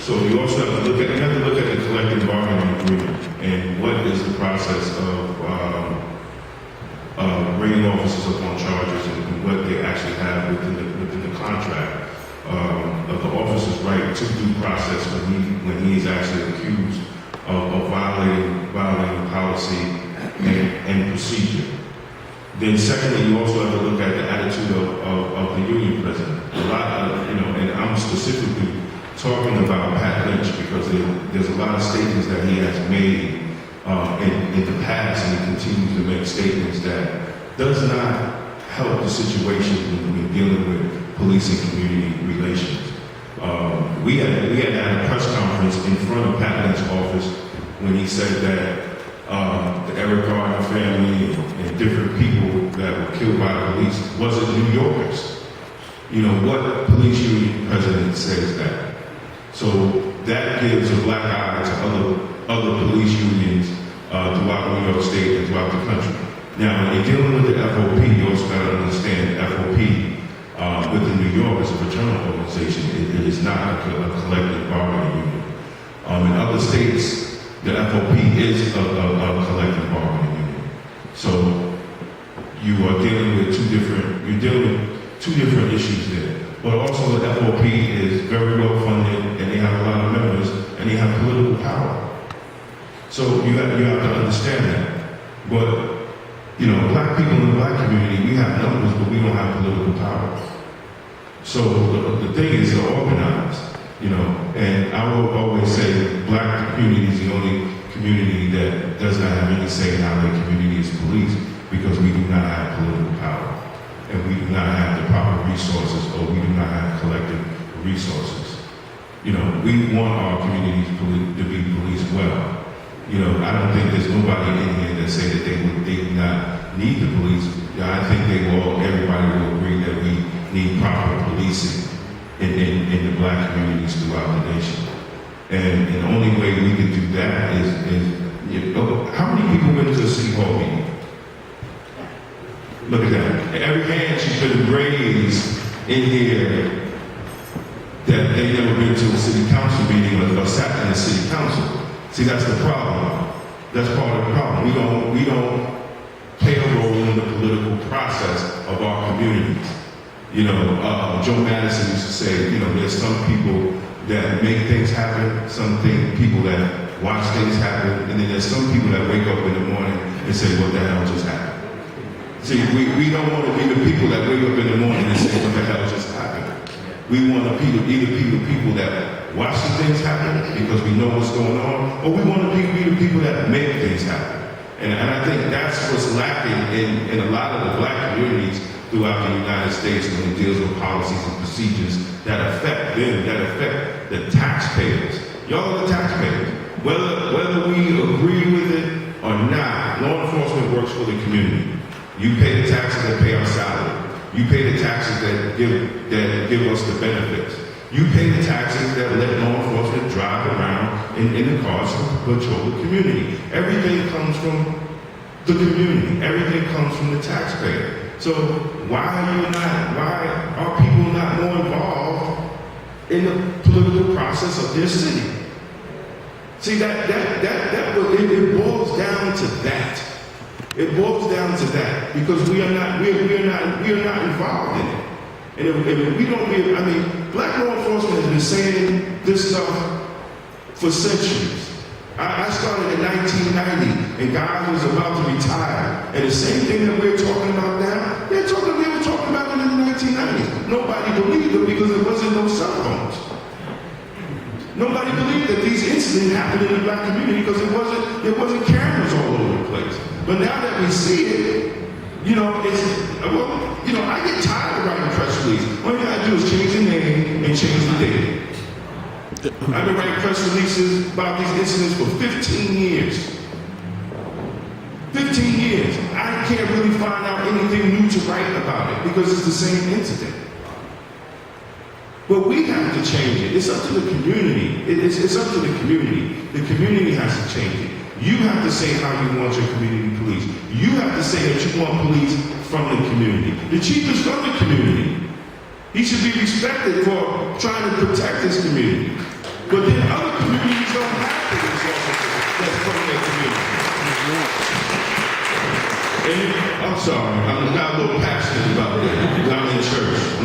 So you also have to look at the collective bargaining agreement and what is the process of bringing officers up on charges and what they actually have within the contract of the officer's right to due process when he is actually accused of violating policy and procedure. Then secondly, you also have to look at the attitude of the union president. A lot of, and I'm specifically talking about Pat Lynch because there's a lot of statements that he has made in the past, and he continues to make statements that does not help the situation when dealing with police and community relations. We had a press conference in front of Pat Lynch's office when he said that the Eric Garner family and different people that were killed by the police wasn't New Yorkers. What police union president says that? So that gives a black eye to other police unions throughout New York State and throughout the country. Now, when you're dealing with the FOP, you also got to understand FOP within New York is a fraternal organization. It is not a collective bargaining union. In other states, the FOP is a collective bargaining union. So you are dealing with two different issues there. But also the FOP is very well funded, and they have a lot of members, and they have political power. So you have to understand that. But black people in the black community, we have numbers, but we don't have political power. So the thing is to organize, and I will always say black community is the only community that does not have any say in how their community is policed, because we do not have political power. And we do not have the proper resources, or we do not have collective resources. We want our communities to be policed well. I don't think there's nobody in here that say that they do not need the police. I think everybody will agree that we need proper policing in the black communities throughout the nation. And the only way we can do that is how many people went to a city hall meeting? Look at that. Every hand she's been raised in here that they've never been to a city council meeting or sat in a city council. See, that's the problem. That's part of the problem. We don't play a role in the political process of our communities. Joe Madison used to say, there's some people that make things happen, people that watch things happen, and then there's some people that wake up in the morning and say, what the hell just happened? See, we don't want to be the people that wake up in the morning and say, what the hell just happened? We want to be the people that watch the things happen because we know what's going on, or we want to be the people that make things happen. And I think that's what's lacking in a lot of the black communities throughout the United States when it deals with policies and procedures that affect them, that affect the taxpayers. Y'all are the taxpayers. Whether we agree with it or not, law enforcement works for the community. You pay the taxes that pay our salary. You pay the taxes that give us the benefits. You pay the taxes that let law enforcement drive around in the cars to patrol the community. Everything comes from the community. Everything comes from the taxpayer. So why are people not more involved in the political process of their city? See, it boils down to that. It boils down to that because we are not involved in it. And if we don't black law enforcement has been saying this stuff for centuries. I started in 1990, and guys was about to retire. And the same thing that we're talking about now, they were talking about it in the 1990s. Nobody believed it because there wasn't no cell phones. Nobody believed that these incidents happened in the black community because there wasn't cameras all over the place. But now that we see it, I get tired of writing press releases. All you gotta do is change the name and change the date. I've been writing press releases about these incidents for 15 years. 15 years. I can't really find out anything new to write about it because it's the same incident. But we have to change it. It's up to the community. It's up to the community. The community has to change it. You have to say how you want your community policed. You have to say that you want police from the community. The chief is from the community. He should be respected for trying to protect his community. But then other communities don't have police officers that's from their community. And I'm sorry, I'm not a little passionate about that. I'm in church.